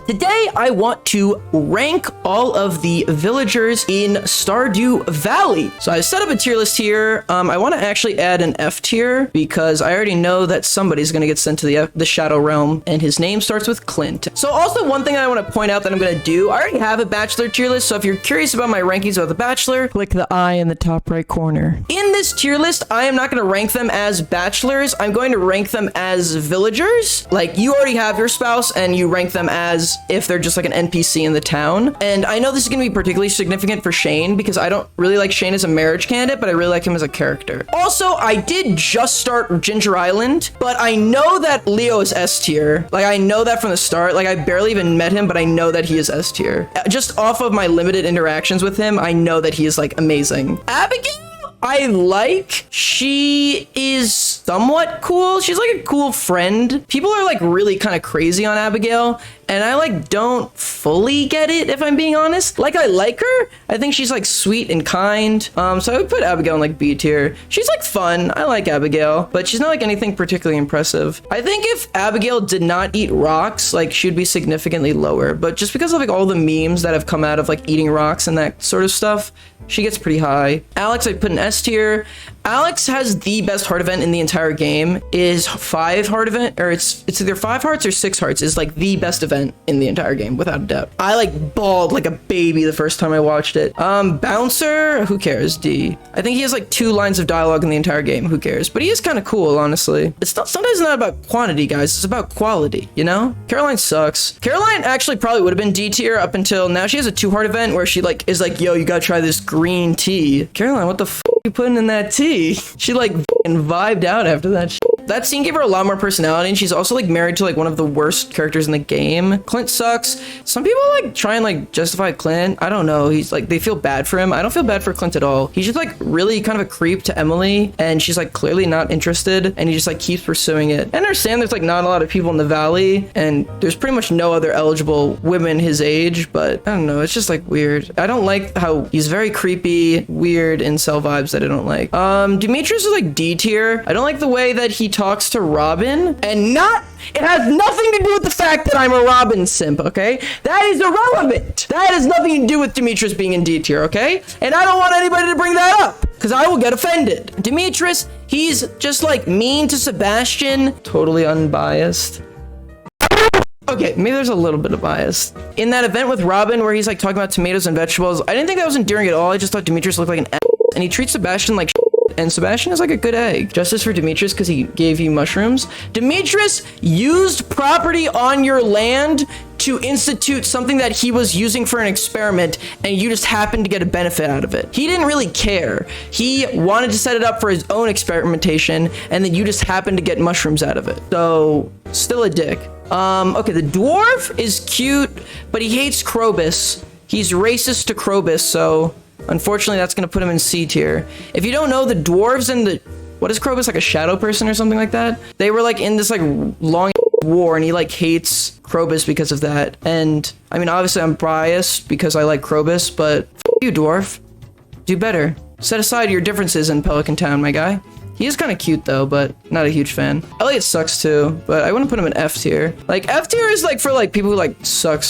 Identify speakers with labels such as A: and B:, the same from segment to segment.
A: Today I want to rank all of the villagers in Stardew Valley. So I set up a tier list here. I want to actually add an F tier because I already know that somebody's going to get sent to the Shadow Realm, and his name starts with Clint. So also one thing I want to point out that I'm going to do, I already have a Bachelor tier list, so if you're curious about my rankings about the Bachelor, click the I in the top right corner. In this tier list, I am not going to rank them as Bachelors. I'm going to rank them as villagers. Like, you already have your spouse and you rank them as if they're just like an NPC in the town. And I know this is going to be particularly significant for Shane because I don't really like Shane as a marriage candidate, but I really like him as a character. Also, I did just start Ginger Island, but I know that Leo is S tier. Like, I know that from the start. Like, I barely even met him, but I know that he is S tier. Just off of my limited interactions with him, I know that he is like amazing. Abigail, I like. She is somewhat cool. She's like a cool friend. People are like really kind of crazy on Abigail, and I like don't fully get it, if I'm being honest. Like, I like her. I think she's like sweet and kind. So I would put Abigail in like B tier. She's like fun. I like Abigail, but she's not like anything particularly impressive. I think if Abigail did not eat rocks, like she'd be significantly lower, but just because of like all the memes that have come out of like eating rocks and that sort of stuff, she gets pretty high. Alex, I put an S tier. Alex has the best heart event in the entire game. Is 5 heart event, or it's either 5 hearts or 6 hearts, is like the best event in the entire game without a doubt. I like bawled like a baby the first time I watched it. Bouncer, who cares? D. I think he has like 2 lines of dialogue in the entire game. Who cares? But he is kind of cool, honestly. It's not, sometimes it's not about quantity, guys. It's about quality, you know? Caroline sucks. Caroline actually probably would have been D tier up until now. She has a 2 heart event where she like is like, yo, you gotta try this green tea. Caroline, what the f you putting in that tea? She like vibed out after that shit. That scene gave her a lot more personality, and she's also like married to like one of the worst characters in the game. Clint sucks. Some people like try and like justify Clint. I don't know. He's like, they feel bad for him. I don't feel bad for Clint at all. He's just like really kind of a creep to Emily, and she's like clearly not interested, and he just like keeps pursuing it. I understand there's like not a lot of people in the valley, and there's pretty much no other eligible women his age, but I don't know. It's just like weird. I don't like how he's very creepy, weird incel vibes that I don't like. Demetrius is like D tier. I don't like the way that he talks to Robin, and it has nothing to do with the fact that I'm a Robin simp, okay? That is irrelevant. That has nothing to do with Demetrius being in D tier, okay? And I don't want anybody to bring that up because I will get offended. Demetrius, he's just like mean to Sebastian, totally unbiased. Okay, maybe there's a little bit of bias. In that event with Robin where he's like talking about tomatoes and vegetables, I didn't think that was endearing at all. I just thought Demetrius looked like an ass, and he treats Sebastian like and Sebastian is like a good egg. Justice for Demetrius because he gave you mushrooms. Demetrius used property on your land to institute something that he was using for an experiment, and you just happened to get a benefit out of it. He didn't really care. He wanted to set it up for his own experimentation, and then you just happened to get mushrooms out of it. So, still a dick. Okay, the dwarf is cute, but he hates Krobus. He's racist to Krobus, so unfortunately that's gonna put him in C tier. If you don't know, the dwarves and the, what is Krobus, like a shadow person or something like that? They were like in this like long war, and he like hates Krobus because of that. And I mean, obviously I'm biased because I like Krobus, but f you, dwarf. Do better. Set aside your differences in Pelican Town, my guy. He is kind of cute though, but not a huge fan. Elliot sucks too, but I wouldn't put him in F tier. Like, F tier is like for like people who like suck.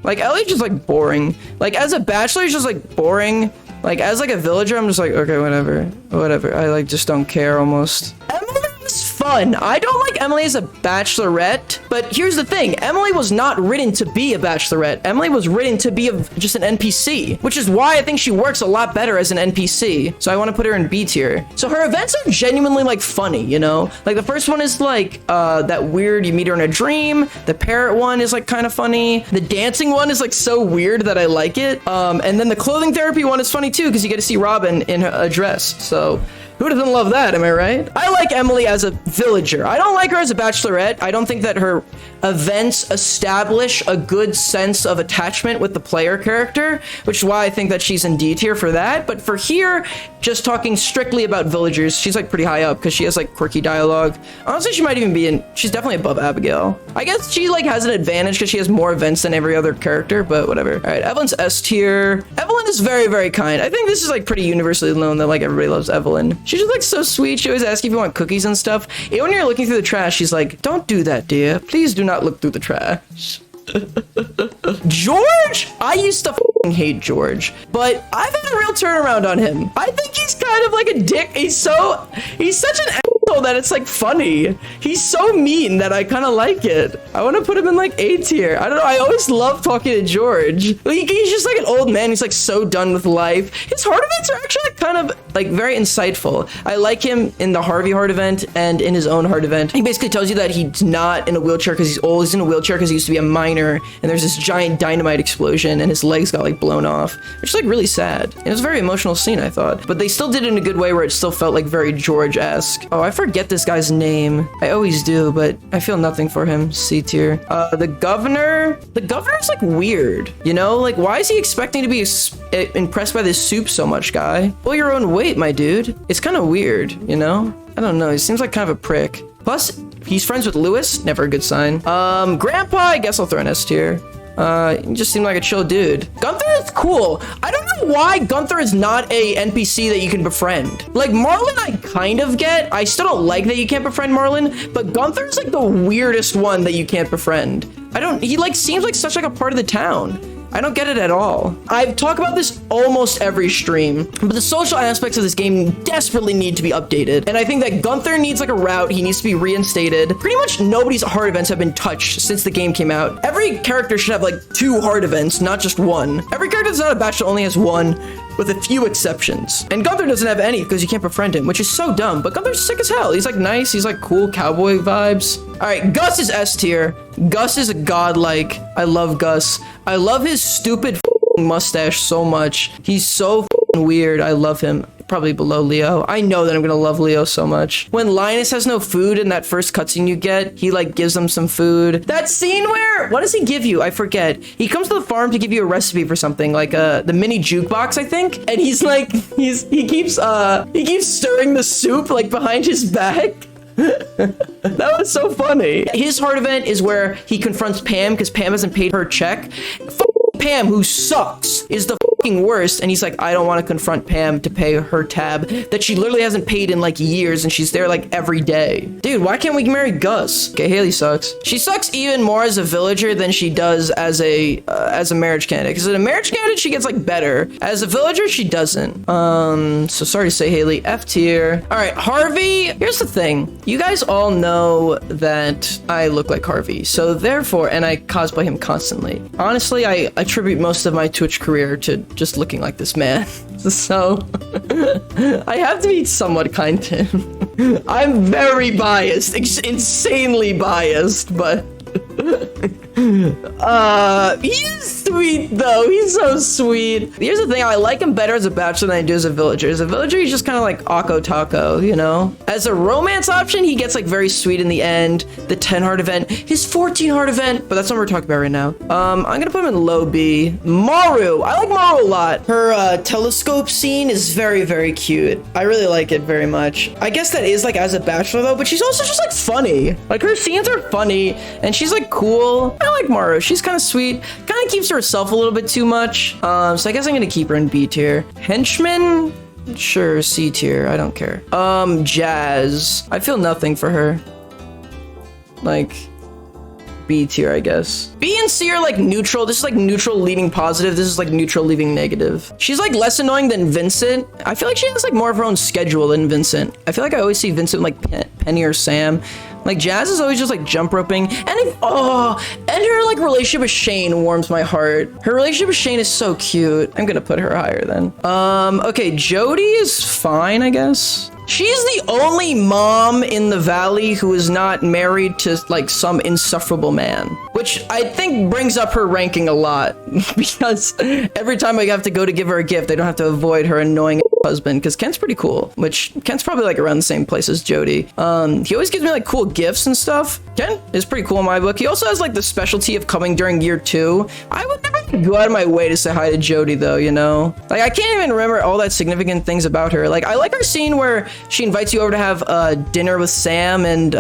A: Like, Elliot's just like boring. Like, as a bachelor, he's just like boring. Like, as like a villager, I'm just like, okay, whatever. I like just don't care almost. Emily is fun. I don't like Emily as a bachelorette, but here's the thing. Emily was not written to be a bachelorette. Emily was written to be just an NPC, which is why I think she works a lot better as an NPC. So I want to put her in B tier. So her events are genuinely like funny, you know? Like, the first one is like that weird, you meet her in a dream. The parrot one is like kind of funny. The dancing one is like so weird that I like it. And then the clothing therapy one is funny too, because you get to see Robin in a dress. So who doesn't love that, am I right? I like Emily as a villager. I don't like her as a bachelorette. I don't think that her events establish a good sense of attachment with the player character, which is why I think that she's in D tier for that. But for here, just talking strictly about villagers, she's like pretty high up because she has like quirky dialogue. Honestly, she might even be in, she's definitely above Abigail. I guess she like has an advantage because she has more events than every other character, but whatever. All right, Evelyn's S tier. Evelyn is very, very kind. I think this is like pretty universally known that like everybody loves Evelyn. She's just like so sweet. She always asks you if you want cookies and stuff. Even when you're looking through the trash, she's like, don't do that, dear. Please do not look through the trash. George? I used to hate George, but I've had a real turnaround on him. I think he's kind of like a dick. He's such an asshole that it's like funny. He's so mean that I kind of like it. I want to put him in like A tier. I don't know. I always love talking to George. Like, he's just like an old man. He's like so done with life. His heart events are actually like, kind of like very insightful. I like him in the Harvey heart event and in his own heart event. He basically tells you that he's not in a wheelchair because he's old. He's in a wheelchair because he used to be a miner, and there's this giant dynamite explosion and his legs got like blown off, which is like really sad. It was a very emotional scene, I thought, but they still did it in a good way where it still felt like very George-esque. Oh, I forget this guy's name. I always do, but I feel nothing for him. C tier. The governor's like weird, you know? Like, why is he expecting to be impressed by this soup so much, guy? Pull your own weight, my dude. It's kind of weird, you know? I don't know. He seems like kind of a prick. Plus, he's friends with Lewis. Never a good sign. Grandpa, I guess I'll throw an S tier. He just seemed like a chill dude. Gunther is cool. I don't know why Gunther is not a NPC that you can befriend. Like, Marlon I kind of get. I still don't like that you can't befriend Marlon, but Gunther's like the weirdest one that you can't befriend. He like seems like such like a part of the town. I don't get it at all. I talk about this almost every stream, but the social aspects of this game desperately need to be updated. And I think that Gunther needs like a route. He needs to be reinstated. Pretty much nobody's heart events have been touched since the game came out. Every character should have like 2 heart events, not just 1. Every character that's not a bachelor only has 1, with a few exceptions. And Gunther doesn't have any because you can't befriend him, which is so dumb. But Gunther's sick as hell. He's like nice. He's like cool cowboy vibes. All right, Gus is S tier. Gus is a godlike. I love Gus. I love his stupid mustache so much. He's so weird. I love him. Probably below Leo. I know that I'm gonna love Leo so much. When Linus has no food in that first cutscene you get, he like gives them some food. That scene where, what does he give you? I forget. He comes to the farm to give you a recipe for something, like the mini jukebox, I think. And he's like, he keeps stirring the soup like behind his back. That was so funny. His heart event is where he confronts Pam because Pam hasn't paid her check. Pam, who sucks, is the worst, and he's like, I don't want to confront Pam to pay her tab that she literally hasn't paid in like years, and she's there like every day. Dude, why can't we marry Gus? Okay, Haley sucks. She sucks even more as a villager than she does as a marriage candidate, because as a marriage candidate she gets like better. As a villager she doesn't. So sorry to say, Haley, F tier. All right, Harvey. Here's the thing, you guys all know that I look like Harvey, so therefore, and I cosplay him constantly. Honestly, I attribute most of my Twitch career to just looking like this man. So I have to be somewhat kind to him. I'm very biased, insanely biased, but he's sweet though. He's so sweet. Here's the thing, I like him better as a bachelor than I do as a villager. As a villager, he's just kind of like Akko Taco, you know? As a romance option, he gets like very sweet in the end. The 10 heart event, his 14 heart event, but that's what we're talking about right now. I'm gonna put him in low B. Maru, I like Maru a lot. Her telescope scene is very, very cute. I really like it very much. I guess that is like as a bachelor though, but she's also just like funny. Like her scenes are funny and she's like cool. I like Maru. She's kind of sweet. Kind of keeps to herself a little bit too much. So I guess I'm gonna keep her in B tier. Henchman? Sure, C tier. I don't care. Jazz. I feel nothing for her. Like, B tier, I guess. B and C are like neutral. This is like neutral leading positive. This is like neutral leaving negative. She's like less annoying than Vincent. I feel like she has like more of her own schedule than Vincent. I feel like I always see Vincent like Penny or Sam. Like Jazz is always just like jump roping, and and her like relationship with Shane warms my heart. Her relationship with Shane is so cute. I'm gonna put her higher then. Okay, Jody is fine, I guess. She's the only mom in the valley who is not married to like some insufferable man, which I think brings up her ranking a lot because every time I have to go to give her a gift, I don't have to avoid her annoying husband because Kent's pretty cool, which Kent's probably like around the same place as Jody. He always gives me like cool gifts and stuff. Kent is pretty cool in my book. He also has like the specialty of coming during year 2. I would never go out of my way to say hi to Jody though, you know? Like I can't even remember all that significant things about her. Like I like her scene where she invites you over to have dinner with Sam and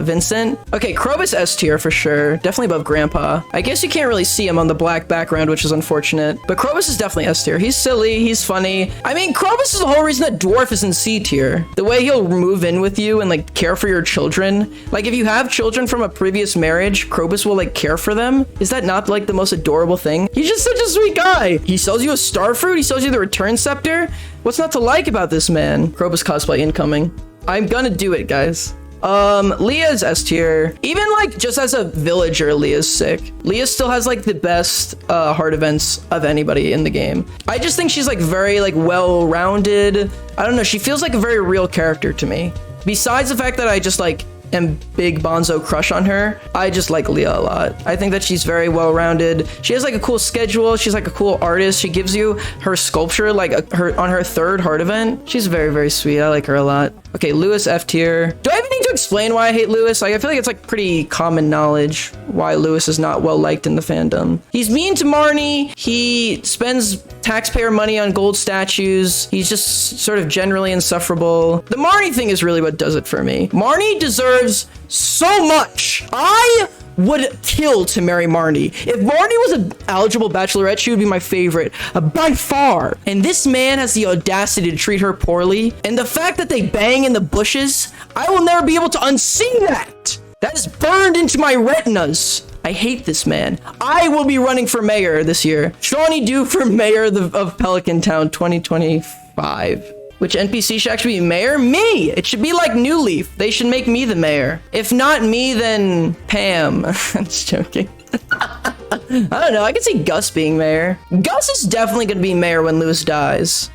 A: Vincent. Okay, Krobus S tier for sure. Definitely above Grandpa. I guess you can't really see him on the black background, which is unfortunate. But Krobus is definitely S tier. He's silly, he's funny. I mean, Krobus this is the whole reason that Dwarf is in C tier. The way he'll move in with you and like care for your children. Like if you have children from a previous marriage, Krobus will like care for them. Is that not like the most adorable thing? He's just such a sweet guy. He sells you a star fruit. He sells you the return scepter. What's not to like about this man? Krobus cosplay incoming. I'm gonna do it, guys. Leah's S tier. Even like just as a villager, Leah's sick. Leah still has like the best heart events of anybody in the game. I just think she's like very like well-rounded. I don't know, she feels like a very real character to me. Besides the fact that I just like am big bonzo crush on her, I just like Leah a lot. I think that she's very well-rounded. She has like a cool schedule. She's like a cool artist. She gives you her sculpture like on her third heart event. She's very, very sweet. I like her a lot. Okay, Lewis F tier. Do I even need to explain why I hate Lewis? Like, I feel like it's like pretty common knowledge why Lewis is not well liked in the fandom. He's mean to Marnie. He spends taxpayer money on gold statues. He's just sort of generally insufferable. The Marnie thing is really what does it for me. Marnie deserves so much. I would kill to marry Marnie. If Marnie was an eligible bachelorette, she would be my favorite by far. And this man has the audacity to treat her poorly. And the fact that they bang in the bushes, I will never be able to unsee that. That is burned into my retinas. I hate this man. I will be running for mayor this year. Shawnee Do for mayor of Pelican Town 2025. Which NPC should actually be mayor? Me! It should be like New Leaf. They should make me the mayor. If not me, then Pam. I'm just joking. I don't know. I could see Gus being mayor. Gus is definitely going to be mayor when Lewis dies.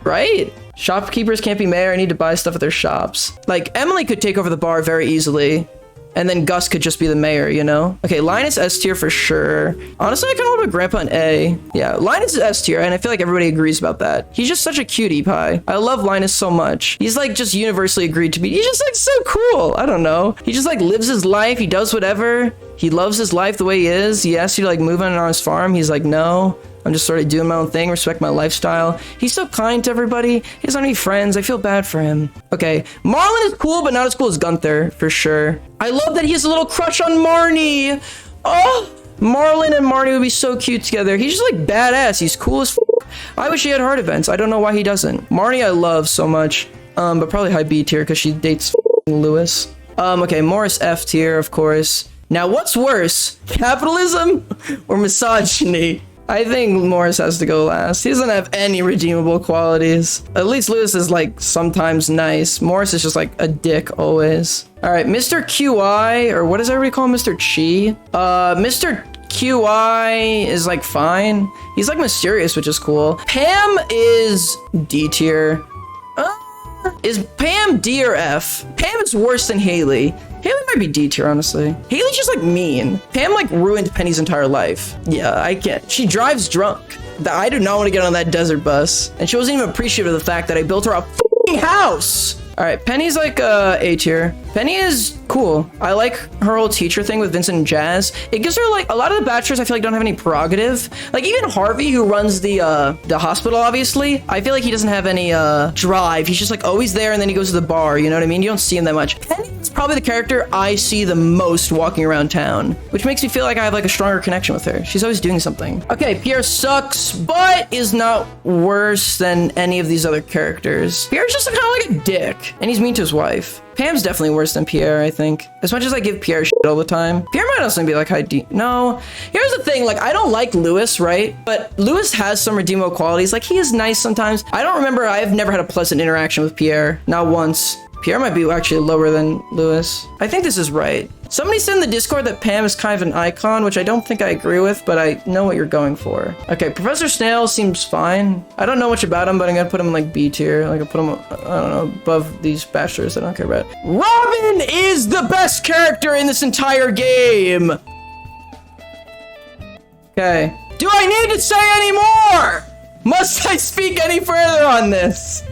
A: Right? Shopkeepers can't be mayor. I need to buy stuff at their shops. Like, Emily could take over the bar very easily. And then Gus could just be the mayor, you know? Okay, Linus S tier for sure. Honestly, I kind of want to put Grandpa in A. Yeah, Linus is S tier, and I feel like everybody agrees about that. He's just such a cutie pie. I love Linus so much. He's like just universally agreed to be. He's just like so cool. I don't know. He just like lives his life. He does whatever. He loves his life the way he is. He asks you to like move in on his farm. He's like, no. I'm just sort of doing my own thing, respect my lifestyle. He's so kind to everybody. He doesn't have any friends. I feel bad for him. Okay, Marlon is cool, but not as cool as Gunther, for sure. I love that he has a little crush on Marnie. Oh, Marlon and Marnie would be so cute together. He's just like badass. He's cool as f. I wish he had heart events. I don't know why he doesn't. Marnie I love so much, but probably high B tier because she dates Lewis. Okay, Morris F tier, of course. Now, what's worse, capitalism or misogyny? I think Morris has to go last. He doesn't have any redeemable qualities. At least Lewis is like sometimes nice. Morris is just like a dick always. All right, Mr. QI, or what does everybody call Mr. Chi? Mr. QI is like fine. He's like mysterious, which is cool. Pam is D tier. Is Pam D or F? Pam is worse than Haley. Haley might be D tier, honestly. Haley's just like mean. Pam like ruined Penny's entire life. Yeah, I can't. She drives drunk. I do not want to get on that desert bus. And she wasn't even appreciative of the fact that I built her a f***ing house. All right, Penny's like A tier. Penny is cool. I like her whole teacher thing with Vincent and Jazz. It gives her like a lot of the bachelors I feel like don't have any prerogative. Like even Harvey, who runs the hospital, obviously, I feel like he doesn't have any drive. He's just like always there, and then he goes to the bar. You know what I mean? You don't see him that much. Penny is probably the character I see the most walking around town, which makes me feel like I have like a stronger connection with her. She's always doing something. Okay, Pierre sucks, but is not worse than any of these other characters. Pierre's just kind of like a dick, and he's mean to his wife. Pam's definitely worse than Pierre, I think. As much as I give Pierre shit all the time. Pierre might also be like high D. No. Here's the thing, like, I don't like Lewis, right? But Lewis has some redeemable qualities. Like, he is nice sometimes. I don't remember, I've never had a pleasant interaction with Pierre. Not once. Pierre might be actually lower than Lewis. I think this is right. Somebody said in the Discord that Pam is kind of an icon, which I don't think I agree with, but I know what you're going for. Okay, Professor Snail seems fine. I don't know much about him, but I'm gonna put him in like B tier. Like I put him, I don't know, above these bachelors I don't care about. Robin is the best character in this entire game. Okay. Do I need to say any more? Must I speak any further on this?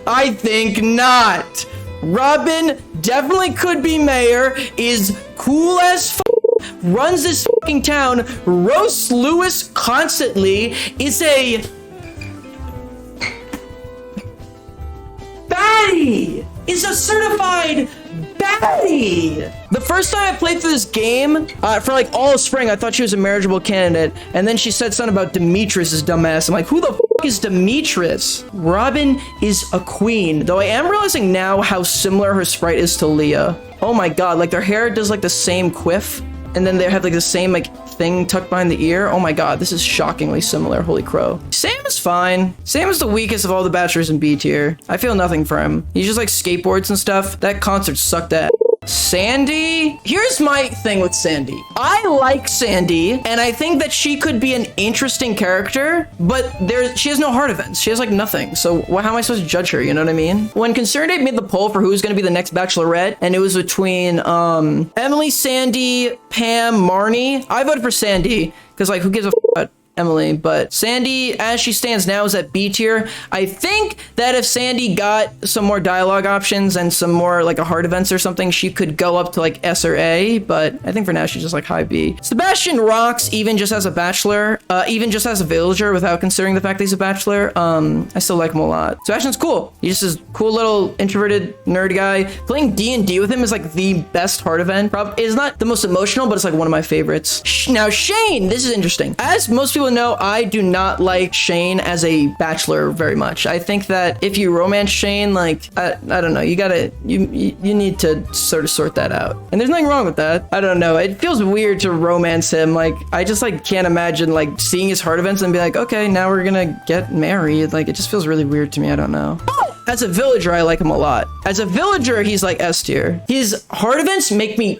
A: I think not. Robin definitely could be mayor, is cool as f, runs this fucking town, roasts Lewis constantly, is a baddie, is a certified baddie. The first time I played through this game, for like all of spring, I thought she was a marriageable candidate, and then she said something about Demetrius' dumbass. I'm like, who the f is Demetrius? Robin is a queen. Though I am realizing now how similar her sprite is to Leah. Oh my god, like their hair does like the same quiff. And then they have like the same like thing tucked behind the ear. Oh my god, this is shockingly similar. Holy crow. Sam is fine. Sam is the weakest of all the bachelors in B tier. I feel nothing for him. He's just like skateboards and stuff. That concert sucked ass. Sandy? Here's my thing with Sandy. I like Sandy, and I think that she could be an interesting character, but she has no heart events. She has like nothing. So how am I supposed to judge her? You know what I mean? When ConcernedApe made the poll for who's going to be the next Bachelorette, and it was between Emily, Sandy, Pam, Marnie, I voted for Sandy because like who gives a f about Emily, but Sandy, as she stands now, is at B tier. I think that if Sandy got some more dialogue options and some more like a heart events or something, she could go up to like S or A, but I think for now she's just like high B. Sebastian rocks even just as a bachelor, even just as a villager without considering the fact that he's a bachelor. I still like him a lot. Sebastian's cool. He's just this cool little introverted nerd guy. Playing D&D with him is like the best heart event. It's not the most emotional, but it's like one of my favorites. Now Shane, this is interesting. As most people know, I do not like Shane as a bachelor very much. I think that if you romance Shane, like I don't know, you need to sort of sort that out. And there's nothing wrong with that. I don't know. It feels weird to romance him. Like I just like can't imagine like seeing his heart events and be like, okay, now we're gonna get married. Like it just feels really weird to me. I don't know. As a villager, I like him a lot. As a villager, he's like S tier. His heart events make me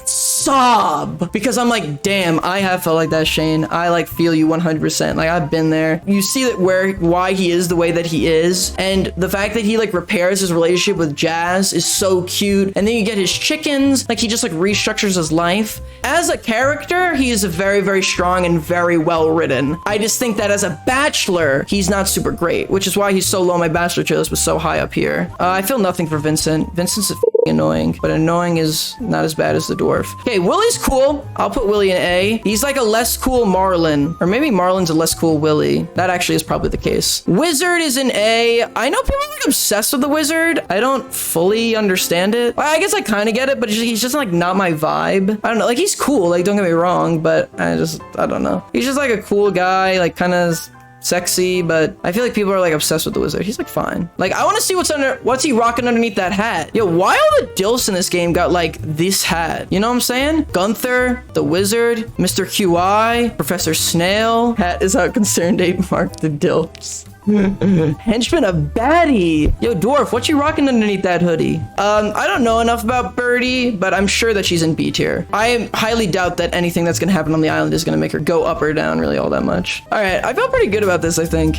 A: sob because I'm like, damn, I have felt like that, Shane. I like feel you 100%. Like I've been there. You see that why he is the way that he is, and the fact that he like repairs his relationship with Jazz is so cute. And then you get his chickens. Like he just like restructures his life. As a character, he is very, very strong and very well written. I just think that as a bachelor, he's not super great, which is why he's so low on my bachelor tier list, but so high up here. I feel nothing for Vincent. Vincent's annoying, but annoying is not as bad as the dwarf. Okay, Willie's cool. I'll put Willie in A. He's like a less cool Marlon, or maybe Marlon's a less cool Willie. That actually is probably the case. Wizard is in A. I know people are like obsessed with the wizard. I don't fully understand it. I guess I kind of get it, but he's just like not my vibe. I don't know. Like he's cool. Like don't get me wrong, but I don't know. He's just like a cool guy, like kind of sexy, but I feel like people are like obsessed with the wizard. He's like fine. Like I want to see what's he rocking underneath that hat. Yo, why all the dilfs in this game got like this hat? You know what I'm saying? Gunther, the wizard, Mr. QI, Professor Snail. Hat is how ConcernedApe marked the dilfs. Henchman of baddie. Yo, dwarf, what you rocking underneath that hoodie? I don't know enough about Birdie, but I'm sure that she's in B tier. I highly doubt that anything that's gonna happen on the island is gonna make her go up or down really all that much. All right, I feel pretty good about this, I think.